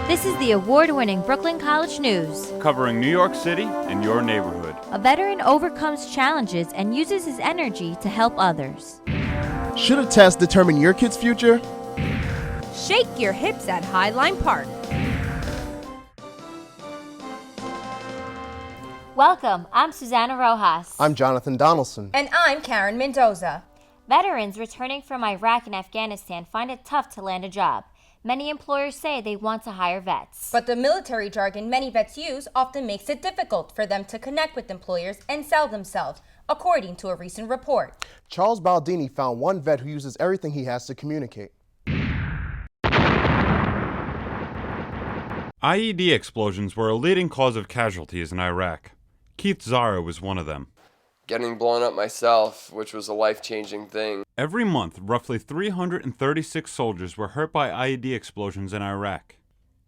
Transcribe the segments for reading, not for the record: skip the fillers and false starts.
This is the award-winning Brooklyn College News, covering New York City and your neighborhood. A veteran overcomes challenges and uses his energy to help others. Should a test determine your kid's future? Shake your hips at Highline Park. Welcome, I'm Susana Rojas. I'm Jonathan Donaldson. And I'm Karen Mendoza. Veterans returning from Iraq and Afghanistan find it tough to land a job. Many employers say they want to hire vets. But the military jargon many vets use often makes it difficult for them to connect with employers and sell themselves, according to a recent report. Charles Baldini found one vet who uses everything he has to communicate. IED explosions were a leading cause of casualties in Iraq. Keith Zaro was one of them. Getting blown up myself, which was a life-changing thing. Every month, roughly 336 soldiers were hurt by IED explosions in Iraq.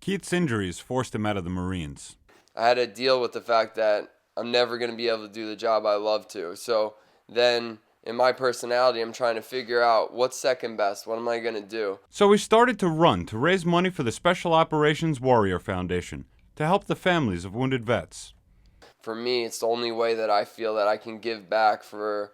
Keith's injuries forced him out of the Marines. I had to deal with the fact that I'm never going to be able to do the job I love to. So then, in my personality, I'm trying to figure out what's second best. What am I going to do? So he started to run to raise money for the Special Operations Warrior Foundation to help the families of wounded vets. For me, it's the only way that I feel that I can give back for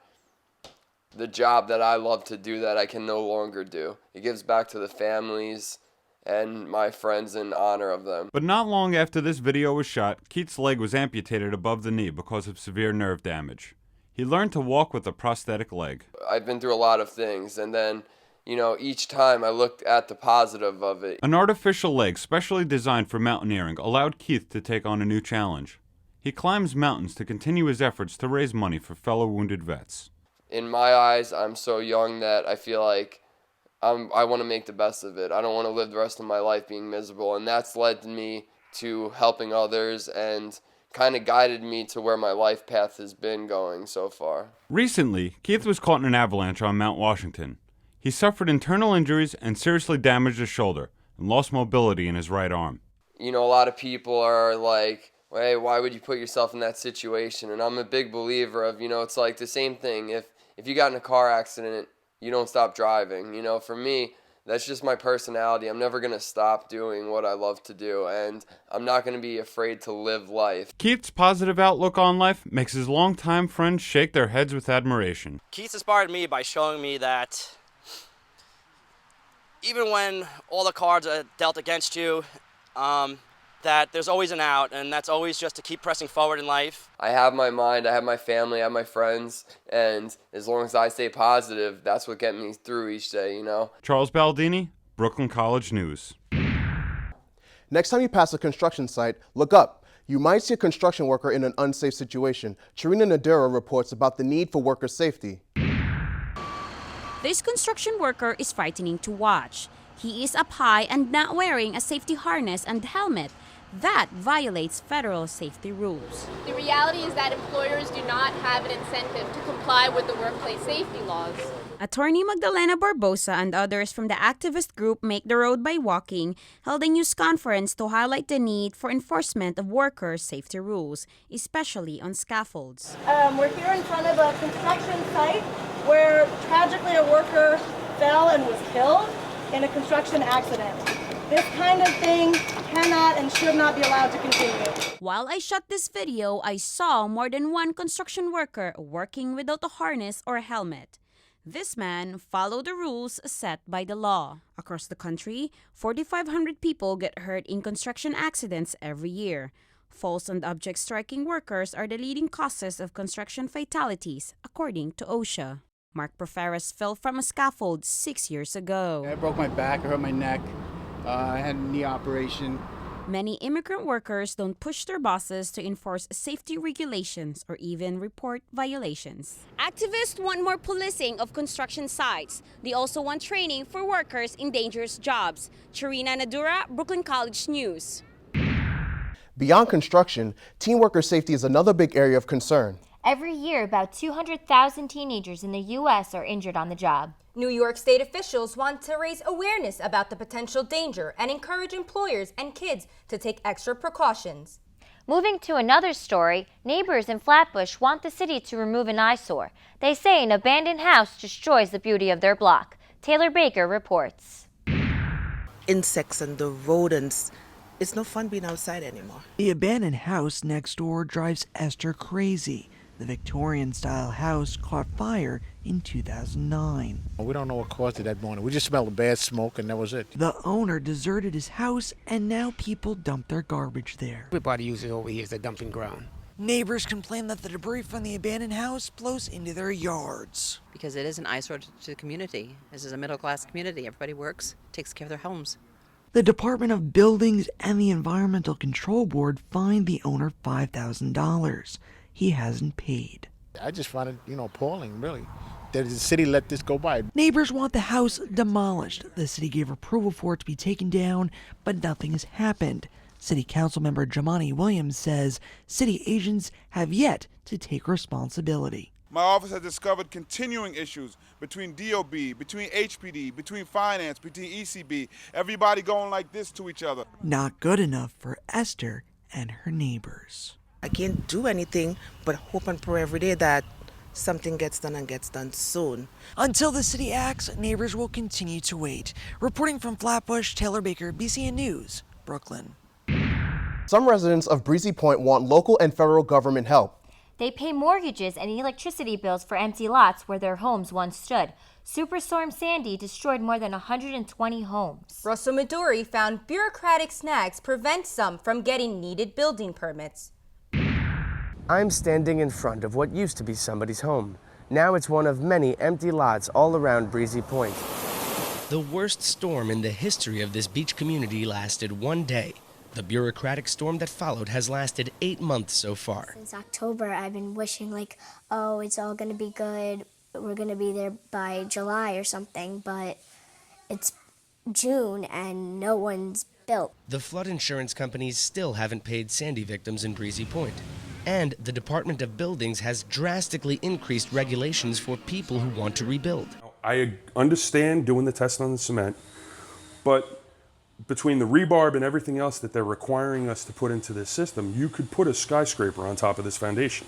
the job that I love to do that I can no longer do. It gives back to the families and my friends in honor of them. But not long after this video was shot, Keith's leg was amputated above the knee because of severe nerve damage. He learned to walk with a prosthetic leg. I've been through a lot of things, and then, each time I looked at the positive of it. An artificial leg specially designed for mountaineering allowed Keith to take on a new challenge. He climbs mountains to continue his efforts to raise money for fellow wounded vets. In my eyes, I'm so young that I feel like I want to make the best of it. I don't want to live the rest of my life being miserable, and that's led me to helping others and kind of guided me to where my life path has been going so far. Recently, Keith was caught in an avalanche on Mount Washington. He suffered internal injuries and seriously damaged his shoulder and lost mobility in his right arm. A lot of people are like, hey, why would you put yourself in that situation? And I'm a big believer of, it's like the same thing. If you got in a car accident, you don't stop driving. For me, that's just my personality. I'm never going to stop doing what I love to do, and I'm not going to be afraid to live life. Keith's positive outlook on life makes his longtime friends shake their heads with admiration. Keith inspired me by showing me that even when all the cards are dealt against you, that there's always an out, and that's always just to keep pressing forward in life. I have my mind, I have my family, I have my friends, and as long as I stay positive, that's what gets me through each day, Charles Baldini, Brooklyn College News. Next time you pass a construction site, look up. You might see a construction worker in an unsafe situation. Charina Nadira reports about the need for worker safety. This construction worker is frightening to watch. He is up high and not wearing a safety harness and helmet. That violates federal safety rules. The reality is that employers do not have an incentive to comply with the workplace safety laws. Attorney Magdalena Barbosa and others from the activist group Make the Road by Walking held a news conference to highlight the need for enforcement of workers' safety rules, especially on scaffolds. We're here in front of a construction site where tragically a worker fell and was killed in a construction accident. This kind of thing cannot and should not be allowed to continue. While I shot this video, I saw more than one construction worker working without a harness or a helmet. This man followed the rules set by the law. Across the country, 4,500 people get hurt in construction accidents every year. Falls and object striking workers are the leading causes of construction fatalities, according to OSHA. Mark Proferis fell from a scaffold 6 years ago. I broke my back, I hurt my neck. I had a knee operation. Many immigrant workers don't push their bosses to enforce safety regulations or even report violations. Activists want more policing of construction sites. They also want training for workers in dangerous jobs. Charina Nadura, Brooklyn College News. Beyond construction, teen worker safety is another big area of concern. Every year, about 200,000 teenagers in the U.S. are injured on the job. New York State officials want to raise awareness about the potential danger and encourage employers and kids to take extra precautions. Moving to another story, neighbors in Flatbush want the city to remove an eyesore. They say an abandoned house destroys the beauty of their block. Taylor Baker reports. Insects and the rodents It's no fun being outside anymore. The abandoned house next door drives Esther crazy. The Victorian-style house caught fire in 2009. We don't know what caused it that morning. We just smelled a bad smoke, and that was it. The owner deserted his house, and now people dump their garbage there. Everybody uses it over here as a dumping ground. Neighbors complain that the debris from the abandoned house blows into their yards. Because it is an eyesore to the community. This is a middle-class community. Everybody works, takes care of their homes. The Department of Buildings and the Environmental Control Board fined the owner $5,000. He hasn't paid. I just find it, appalling, really, that the city let this go by. Neighbors want the house demolished. The city gave approval for it to be taken down, but nothing has happened. City Council member Jamani Williams says city agents have yet to take responsibility. My office has discovered continuing issues between DOB, between HPD, between finance, between ECB, everybody going like this to each other. Not good enough for Esther and her neighbors. I can't do anything but hope and pray every day that something gets done and gets done soon. Until the city acts, neighbors will continue to wait. Reporting from Flatbush, Taylor Baker, BCN News, Brooklyn. Some residents of Breezy Point want local and federal government help. They pay mortgages and electricity bills for empty lots where their homes once stood. Superstorm Sandy destroyed more than 120 homes. Russell Midori found bureaucratic snags prevent some from getting needed building permits. I'm standing in front of what used to be somebody's home. Now it's one of many empty lots all around Breezy Point. The worst storm in the history of this beach community lasted one day. The bureaucratic storm that followed has lasted 8 months so far. Since October, I've been wishing it's all going to be good. We're going to be there by July or something, but it's June and no one's built. The flood insurance companies still haven't paid Sandy victims in Breezy Point. And the Department of Buildings has drastically increased regulations for people who want to rebuild. I understand doing the test on the cement, but between the rebarb and everything else that they're requiring us to put into this system, you could put a skyscraper on top of this foundation.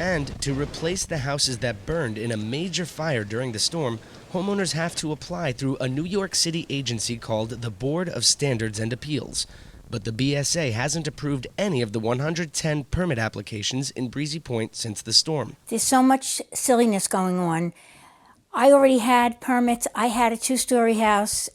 And to replace the houses that burned in a major fire during the storm, homeowners have to apply through a New York City agency called the Board of Standards and Appeals. But the BSA hasn't approved any of the 110 permit applications in Breezy Point since the storm. There's so much silliness going on. I already had permits. I had a 2-story house,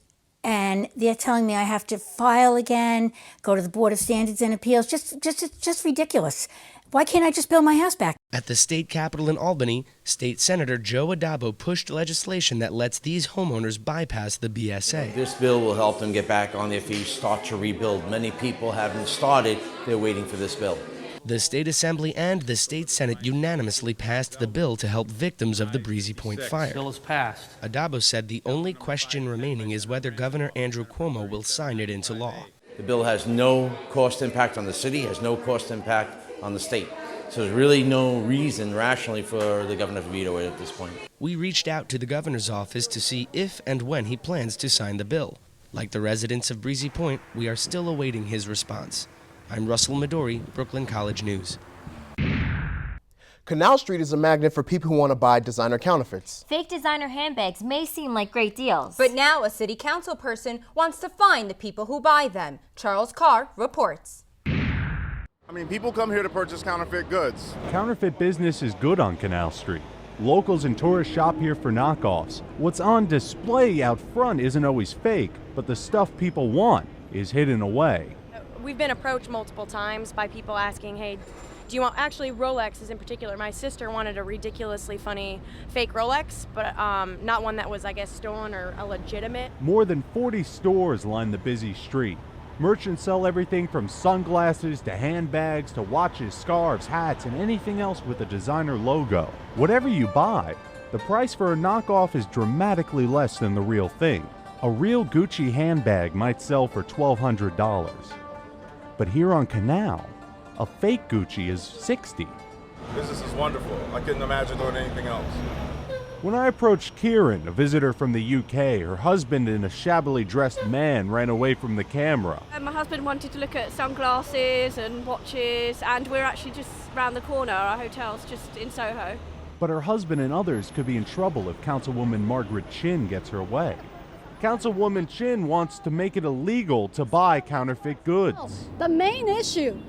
and they're telling me I have to file again, go to the Board of Standards and Appeals. Just ridiculous. Why can't I just build my house back? At the state capitol in Albany, State Senator Joe Adabo pushed legislation that lets these homeowners bypass the BSA. This bill will help them get back on their feet, start to rebuild. Many people haven't started. They're waiting for this bill. The State Assembly and the State Senate unanimously passed the bill to help victims of the Breezy Point fire. The bill is passed. Adabo said the only question remaining is whether Governor Andrew Cuomo will sign it into law. The bill has no cost impact on the city, has no cost impact on the state. So there's really no reason rationally for the governor to veto it at this point. We reached out to the governor's office to see if and when he plans to sign the bill. Like the residents of Breezy Point, we are still awaiting his response. I'm Russell Midori, Brooklyn College News. Canal Street is a magnet for people who want to buy designer counterfeits. Fake designer handbags may seem like great deals. But now a city council person wants to find the people who buy them. Charles Carr reports. People come here to purchase counterfeit goods. Counterfeit business is good on Canal Street. Locals and tourists shop here for knockoffs. What's on display out front isn't always fake, but the stuff people want is hidden away. We've been approached multiple times by people asking, hey, do you want, actually Rolexes in particular. My sister wanted a ridiculously funny fake Rolex, but not one that was, I guess, stolen or a legitimate. More than 40 stores line the busy street. Merchants sell everything from sunglasses to handbags to watches, scarves, hats, and anything else with a designer logo. Whatever you buy, the price for a knockoff is dramatically less than the real thing. A real Gucci handbag might sell for $1,200. But here on Canal, a fake Gucci is $60. Business is wonderful. I couldn't imagine doing anything else. When I approached Kieran, a visitor from the UK, her husband and a shabbily dressed man ran away from the camera. My husband wanted to look at sunglasses and watches, and we're actually just round the corner. Our hotel's just in Soho. But her husband and others could be in trouble if Councilwoman Margaret Chin gets her way. Councilwoman Chin wants to make it illegal to buy counterfeit goods. The main issue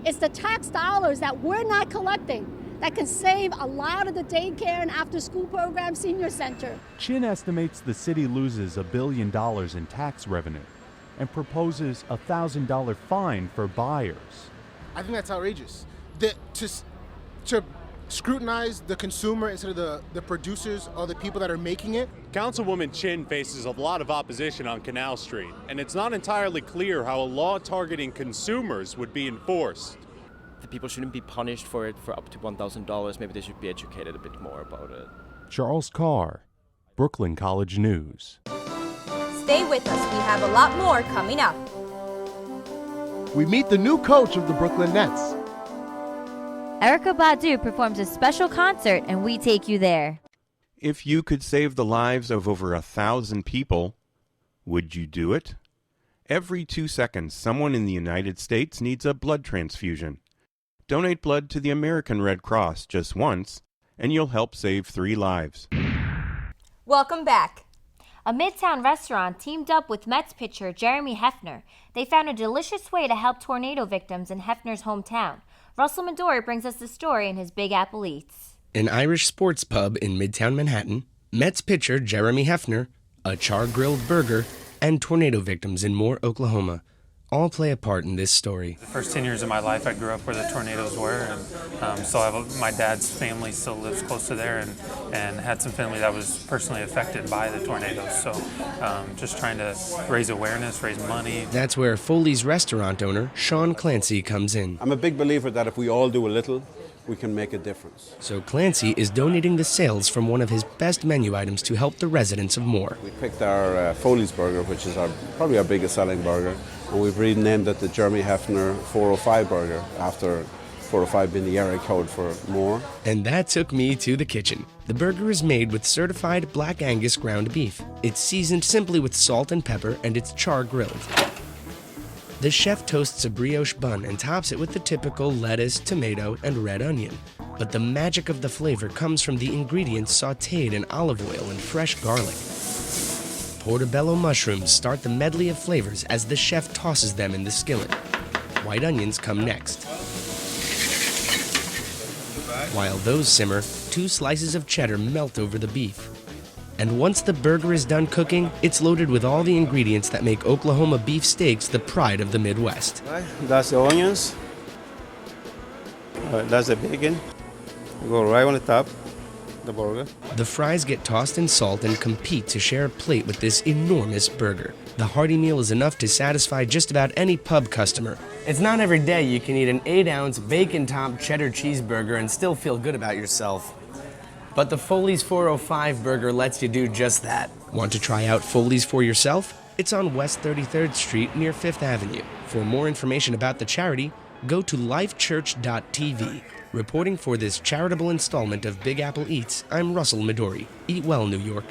is the tax dollars that we're not collecting that can save a lot of the daycare and after-school program senior center. Chin estimates the city loses $1 billion in tax revenue and proposes a $1,000 fine for buyers. I think that's outrageous. To scrutinize the consumer instead of the producers or the people that are making it. Councilwoman Chin faces a lot of opposition on Canal Street, and it's not entirely clear how a law targeting consumers would be enforced. The people shouldn't be punished for it for up to $1,000. Maybe they should be educated a bit more about it. Charles Carr, Brooklyn College News. Stay with us, we have a lot more coming up. We meet the new coach of the Brooklyn Nets. Erykah Badu performs a special concert, and we take you there. If you could save the lives of over 1,000 people, would you do it? Every 2 seconds, someone in the United States needs a blood transfusion. Donate blood to the American Red Cross just once, and you'll help save 3 lives. Welcome back. A Midtown restaurant teamed up with Mets pitcher Jeremy Hefner. They found a delicious way to help tornado victims in Hefner's hometown. Russell Midori brings us the story in his Big Apple Eats. An Irish sports pub in Midtown Manhattan, Mets pitcher Jeremy Hefner, a char-grilled burger, and tornado victims in Moore, Oklahoma all play a part in this story. The first 10 years of my life, I grew up where the tornadoes were, and so my dad's family still lives close to there, and had some family that was personally affected by the tornadoes. So just trying to raise awareness, raise money. That's where Foleys restaurant owner Sean Clancy comes in. I'm a big believer that if we all do a little, we can make a difference. So Clancy is donating the sales from one of his best menu items to help the residents of Moore. We picked our Foleys burger, which is probably our biggest selling burger, and we've renamed it the Jeremy Hefner 405 burger, after 405 being the area code for Moore. And that took me to the kitchen. The burger is made with certified Black Angus ground beef. It's seasoned simply with salt and pepper, and it's char-grilled. The chef toasts a brioche bun and tops it with the typical lettuce, tomato, and red onion. But the magic of the flavor comes from the ingredients sautéed in olive oil and fresh garlic. Portobello mushrooms start the medley of flavors as the chef tosses them in the skillet. White onions come next. While those simmer, 2 slices of cheddar melt over the beef. And once the burger is done cooking, it's loaded with all the ingredients that make Oklahoma beef steaks the pride of the Midwest. That's the onions. That's the bacon. Go right on the top, the burger. The fries get tossed in salt and compete to share a plate with this enormous burger. The hearty meal is enough to satisfy just about any pub customer. It's not every day you can eat an 8-ounce bacon-topped cheddar cheeseburger and still feel good about yourself. But the Foleys 405 burger lets you do just that. Want to try out Foleys for yourself? It's on West 33rd Street near 5th Avenue. For more information about the charity, go to lifechurch.tv. Reporting for this charitable installment of Big Apple Eats, I'm Russell Midori. Eat well, New York.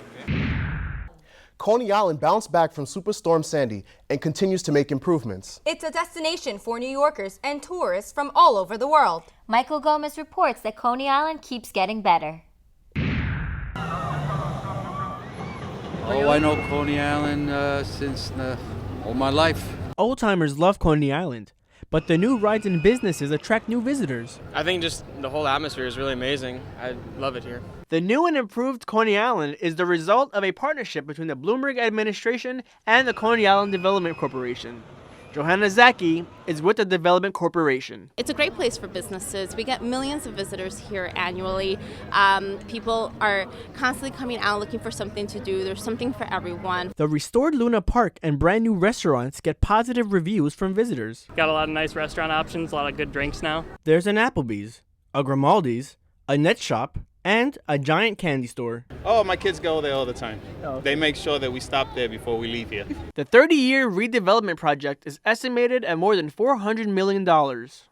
Coney Island bounced back from Superstorm Sandy and continues to make improvements. It's a destination for New Yorkers and tourists from all over the world. Michael Gomez reports that Coney Island keeps getting better. Oh, I know Coney Island since all my life. Old-timers love Coney Island, but the new rides and businesses attract new visitors. I think just the whole atmosphere is really amazing. I love it here. The new and improved Coney Island is the result of a partnership between the Bloomberg administration and the Coney Island Development Corporation. Johanna Zaki is with the Development Corporation. It's a great place for businesses. We get millions of visitors here annually. People are constantly coming out looking for something to do. There's something for everyone. The restored Luna Park and brand new restaurants get positive reviews from visitors. Got a lot of nice restaurant options, a lot of good drinks now. There's an Applebee's, a Grimaldi's, a net shop, and a giant candy store. Oh, my kids go there all the time. Oh. They make sure that we stop there before we leave here. The 30-year redevelopment project is estimated at more than $400 million.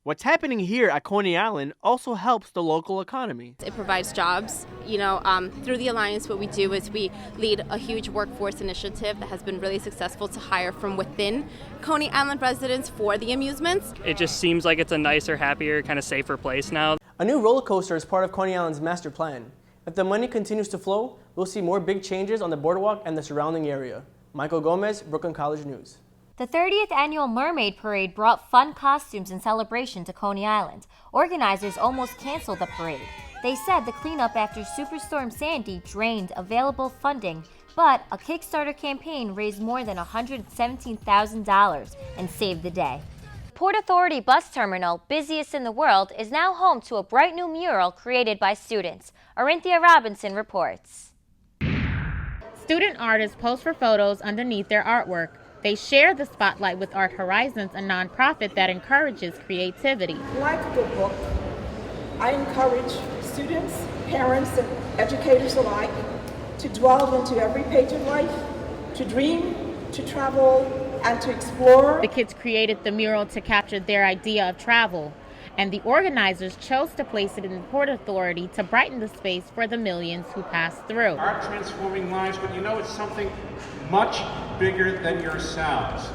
What's happening here at Coney Island also helps the local economy. It provides jobs. Through the Alliance, what we do is we lead a huge workforce initiative that has been really successful to hire from within Coney Island residents for the amusements. It just seems like it's a nicer, happier, kind of safer place now. A new roller coaster is part of Coney Island's master plan. If the money continues to flow, we'll see more big changes on the boardwalk and the surrounding area. Michael Gomez, Brooklyn College News. The 30th Annual Mermaid Parade brought fun costumes and celebration to Coney Island. Organizers almost canceled the parade. They said the cleanup after Superstorm Sandy drained available funding, but a Kickstarter campaign raised more than $117,000 and saved the day. Port Authority Bus Terminal, busiest in the world, is now home to a bright new mural created by students. Arinthia Robinson reports. Student artists pose for photos underneath their artwork. They share the spotlight with Art Horizons, a nonprofit that encourages creativity. Like the book, I encourage students, parents, and educators alike to delve into every page of life, to dream, to travel, and to explore. The kids created the mural to capture their idea of travel, and the organizers chose to place it in the Port Authority to brighten the space for the millions who pass through. Art transforming lives, but you know it's something much bigger than yourselves.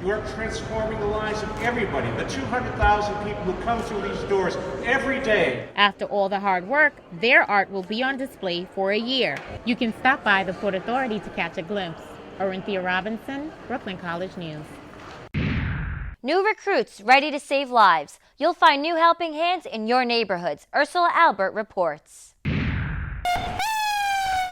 You are transforming the lives of everybody, the 200,000 people who come through these doors every day. After all the hard work, their art will be on display for a year. You can stop by the Port Authority to catch a glimpse. Arinthia Robinson, Brooklyn College News. New recruits ready to save lives. You'll find new helping hands in your neighborhoods. Ursula Albert reports.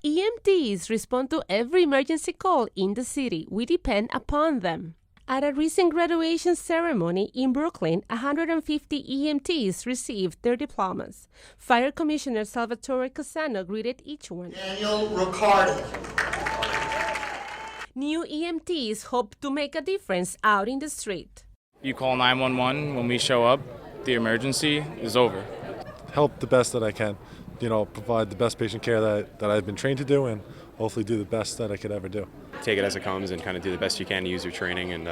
EMTs respond to every emergency call in the city. We depend upon them. At a recent graduation ceremony in Brooklyn, 150 EMTs received their diplomas. Fire Commissioner Salvatore Cassano greeted each one. Daniel Riccardi. New EMTs hope to make a difference out in the street. You call 911 when we show up, the emergency is over. Help the best that I can, provide the best patient care that I've been trained to do, and hopefully do the best that I could ever do. Take it as it comes and kind of do the best you can to use your training and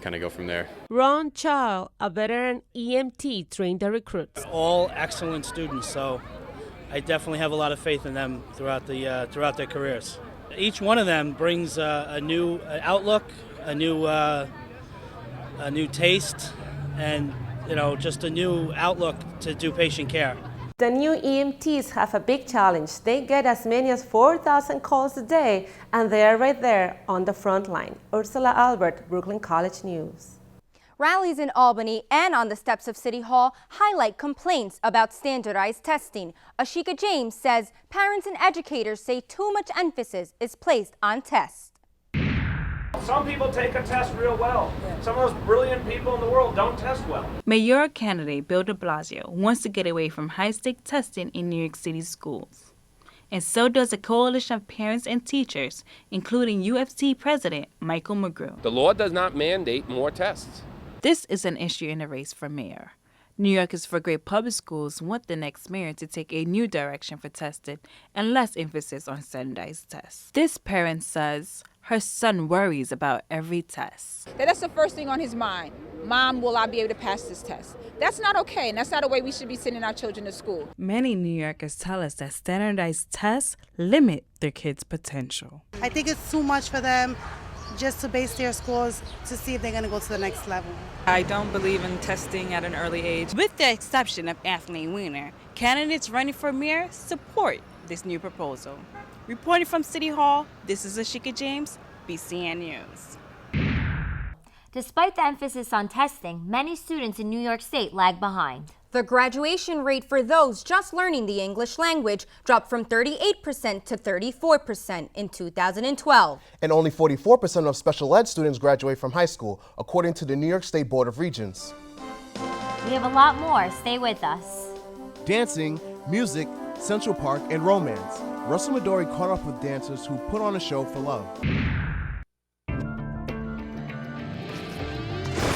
kind of go from there. Ron Chow, a veteran EMT, trained the recruits. All excellent students, so I definitely have a lot of faith in them throughout their careers. Each one of them brings a new outlook, a new taste, and just a new outlook to do patient care. The new EMTs have a big challenge. They get as many as 4,000 calls a day, and they are right there on the front line. Ursula Albert, Brooklyn College News. Rallies in Albany and on the steps of City Hall highlight complaints about standardized testing. Ashika James says parents and educators say too much emphasis is placed on tests. Some people take a test real well. Some of those brilliant people in the world don't test well. Mayoral candidate Bill de Blasio wants to get away from high-stakes testing in New York City schools. And so does a coalition of parents and teachers, including UFC President Michael McGrew. The law does not mandate more tests. This is an issue in the race for mayor. New Yorkers for Great Public Schools want the next mayor to take a new direction for testing and less emphasis on standardized tests. This parent says her son worries about every test. That's the first thing on his mind. Mom, will I be able to pass this test? That's not okay, and that's not the way we should be sending our children to school. Many New Yorkers tell us that standardized tests limit their kids' potential. I think it's too much for them just to base their scores to see if they're going to go to the next level. I don't believe in testing at an early age. With the exception of Adrien Broner, candidates running for mayor support this new proposal. Reporting from City Hall, this is Ashika James, BCN News. Despite the emphasis on testing, many students in New York State lag behind. The graduation rate for those just learning the English language dropped from 38% to 34% in 2012. And only 44% of special ed students graduate from high school, according to the New York State Board of Regents. We have a lot more. Stay with us. Dancing, music, Central Park, and romance. Russell Midori caught up with dancers who put on a show for love.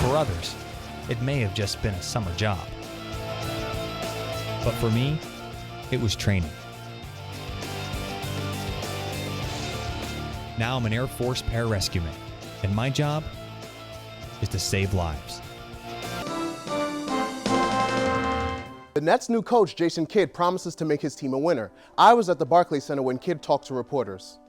For others, it may have just been a summer job. But for me, it was training. Now I'm an Air Force pararescueman, and my job is to save lives. The Nets' new coach, Jason Kidd, promises to make his team a winner. I was at the Barclays Center when Kidd talked to reporters.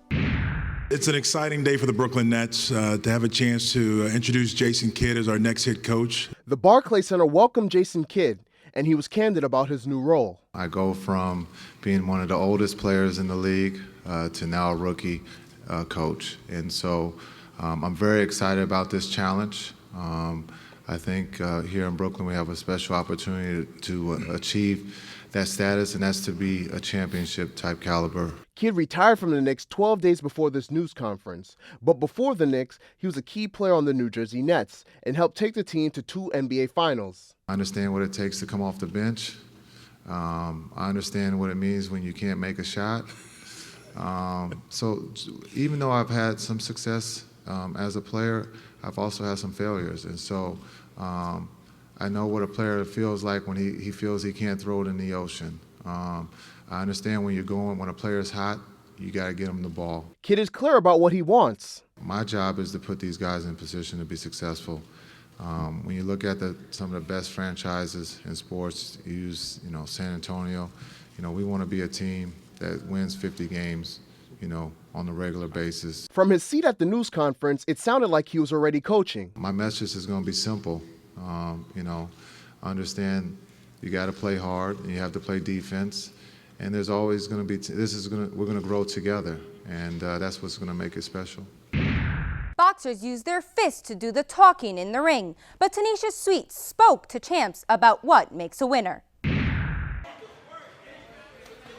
It's an exciting day for the Brooklyn Nets to have a chance to introduce Jason Kidd as our next head coach. The Barclays Center welcomed Jason Kidd, and he was candid about his new role. I go from being one of the oldest players in the league to now a rookie, coach. And so I'm very excited about this challenge. I think here in Brooklyn we have a special opportunity to achieve that status, and that's to be a championship type caliber. Kidd retired from the Knicks 12 days before this news conference. But before the Knicks, he was a key player on the New Jersey Nets and helped take the team to 2 NBA finals. I understand what it takes to come off the bench. I understand what it means when you can't make a shot. So even though I've had some success as a player, I've also had some failures. And so I know what a player feels like when he feels he can't throw it in the ocean. I understand when when a player's hot, you got to get him the ball. Kidd is clear about what he wants. My job is to put these guys in position to be successful. When you look at some of the best franchises in sports, you use San Antonio. We want to be a team that wins 50 games, on a regular basis. From his seat at the news conference, it sounded like he was already coaching. My message is going to be simple. Understand you got to play hard and you have to play defense. And there's always going to be, we're going to grow together. And that's what's going to make it special. Boxers use their fists to do the talking in the ring, but Tanisha Sweet spoke to champs about what makes a winner.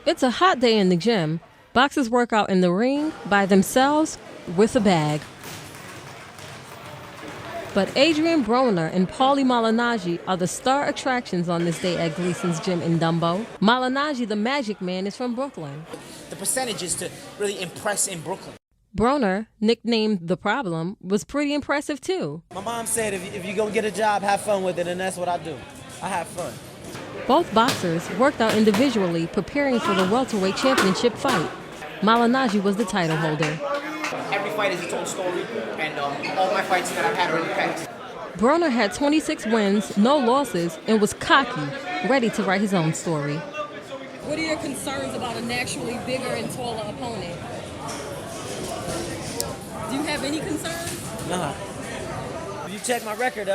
It's a hot day in the gym. Boxers work out in the ring by themselves with a bag. But Adrien Broner and Paulie Malignaggi are the star attractions on this day at Gleason's gym in Dumbo. Malignaggi, the Magic Man, is from Brooklyn. The percentages to really impress in Brooklyn. Broner, nicknamed The Problem, was pretty impressive too. My mom said if you're going to get a job, have fun with it, and that's what I do. I have fun. Both boxers worked out individually, preparing for the welterweight championship fight. Malignaggi was the title holder. Every fight is its own story, and all my fights that I've had are in the past. Broner had 26 wins, no losses, and was cocky, ready to write his own story. What are your concerns about a naturally bigger and taller opponent? Do you have any concerns? Nah. If you check my record,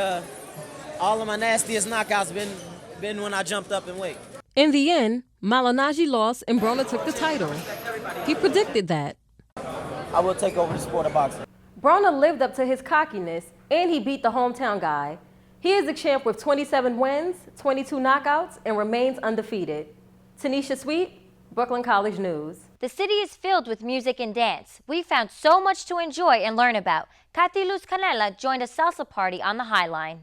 all of my nastiest knockouts been when I jumped up in weight. In the end, Malignaggi lost and Broner took the title. He predicted that. I will take over the sport of boxing. Broner lived up to his cockiness, and he beat the hometown guy. He is the champ with 27 wins, 22 knockouts, and remains undefeated. Tanisha Sweet, Brooklyn College News. The city is filled with music and dance. We found so much to enjoy and learn about. Katy Luz Canela joined a salsa party on the Highline.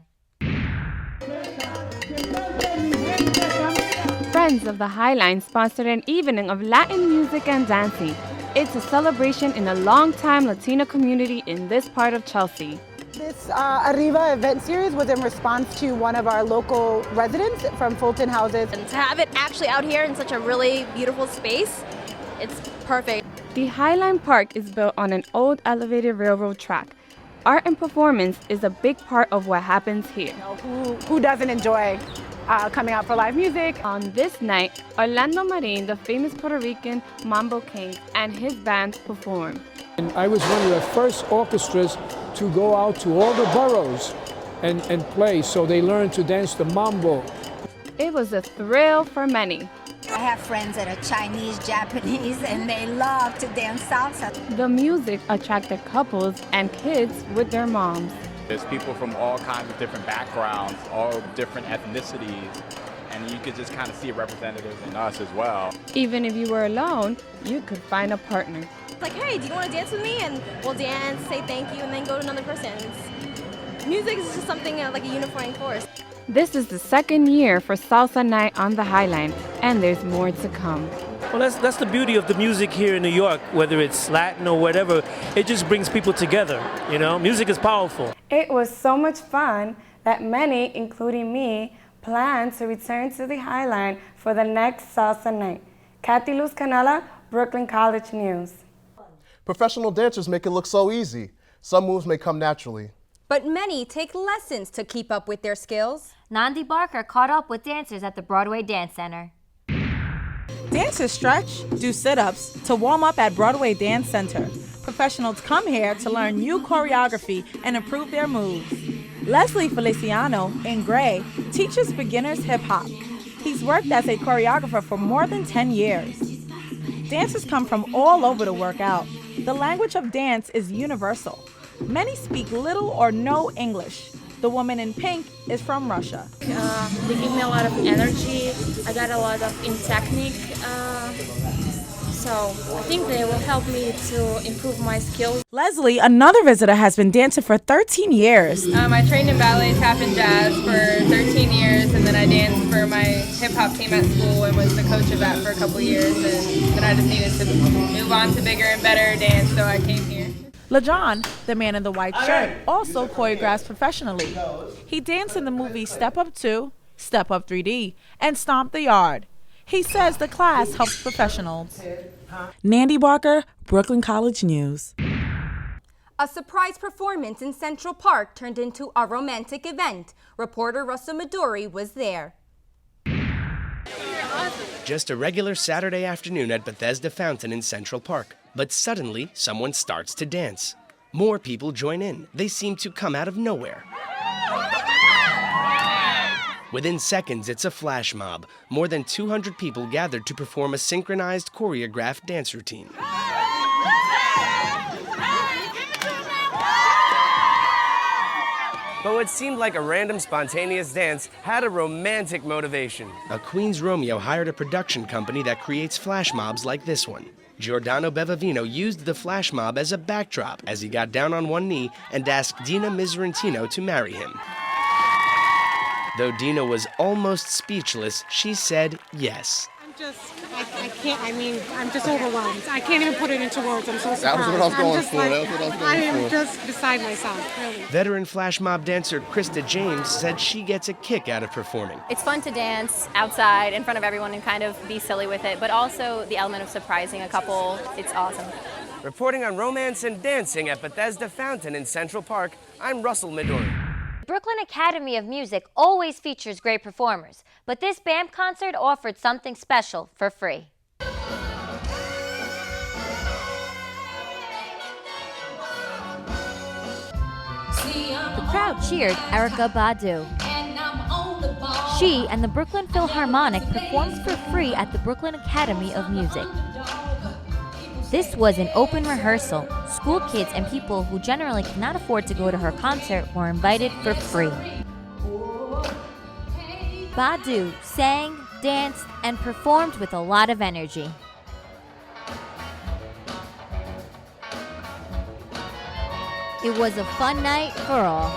Friends of the Highline sponsored an evening of Latin music and dancing. It's a celebration in a long-time Latino community in this part of Chelsea. This Arriba event series was in response to one of our local residents from Fulton Houses. And to have it actually out here in such a really beautiful space, it's perfect. The Highline Park is built on an old elevated railroad track. Art and performance is a big part of what happens here. Who doesn't enjoy coming out for live music? On this night, Orlando Marin, the famous Puerto Rican Mambo King, and his band perform. And I was one of the first orchestras to go out to all the boroughs and play, so they learned to dance the mambo. It was a thrill for many. I have friends that are Chinese, Japanese, and they love to dance salsa. The music attracted couples and kids with their moms. There's people from all kinds of different backgrounds, all different ethnicities, and you could just kind of see representatives in us as well. Even if you were alone, you could find a partner. Like, hey, do you want to dance with me? And we'll dance, say thank you, and then go to another person. Music is just something like a unifying force. This is the second year for Salsa Night on the Highline, and there's more to come. Well, that's the beauty of the music here in New York, whether it's Latin or whatever. It just brings people together, Music is powerful. It was so much fun that many, including me, plan to return to the Highline for the next Salsa Night. Katy Luz Canela, Brooklyn College News. Professional dancers make it look so easy. Some moves may come naturally. But many take lessons to keep up with their skills. Nandi Barker caught up with dancers at the Broadway Dance Center. Dancers stretch, do sit-ups to warm up at Broadway Dance Center. Professionals come here to learn new choreography and improve their moves. Leslie Feliciano, in gray, teaches beginners hip-hop. He's worked as a choreographer for more than 10 years. Dancers come from all over to work out. The language of dance is universal. Many speak little or no English. The woman in pink is from Russia. They give me a lot of energy. I got a lot of in technique. So I think they will help me to improve my skills. Leslie, another visitor, has been dancing for 13 years. I trained in ballet, tap, and jazz for 13 years, and then I danced for my hip-hop team at school and was the coach of that for a couple years, and then I just needed to move on to bigger and better dance, so I came here. LeJohn, the man in the white shirt, also choreographs professionally. He danced in the movie Step Up 2, Step Up 3D, and Stomp the Yard. He says the class helps professionals. Nandy Barker, Brooklyn College News. A surprise performance in Central Park turned into a romantic event. Reporter Russell Midori was there. Just a regular Saturday afternoon at Bethesda Fountain in Central Park. But suddenly, someone starts to dance. More people join in. They seem to come out of nowhere. Within seconds, it's a flash mob. More than 200 people gathered to perform a synchronized, choreographed dance routine. But what seemed like a random, spontaneous dance had a romantic motivation. A Queens Romeo hired a production company that creates flash mobs like this one. Giordano Bevavino used the flash mob as a backdrop as he got down on one knee and asked Dina Miserantino to marry him. Though Dina was almost speechless, she said yes. I'm just overwhelmed. I can't even put it into words. I'm so surprised. That was what I was going for. I am just beside myself, really. Veteran flash mob dancer Krista James said she gets a kick out of performing. It's fun to dance outside in front of everyone and kind of be silly with it, but also the element of surprising a couple. It's awesome. Reporting on romance and dancing at Bethesda Fountain in Central Park, I'm Russell Midori. Brooklyn Academy of Music always features great performers, but this BAM concert offered something special for free. The crowd cheered Erykah Badu. She and the Brooklyn Philharmonic performed for free at the Brooklyn Academy of Music. This was an open rehearsal. School kids and people who generally cannot afford to go to her concert were invited for free. Badu sang, danced, and performed with a lot of energy. It was a fun night for all.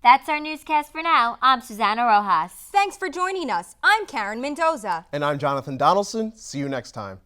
That's our newscast for now. I'm Susana Rojas. Thanks for joining us. I'm Karen Mendoza. And I'm Jonathan Donaldson. See you next time.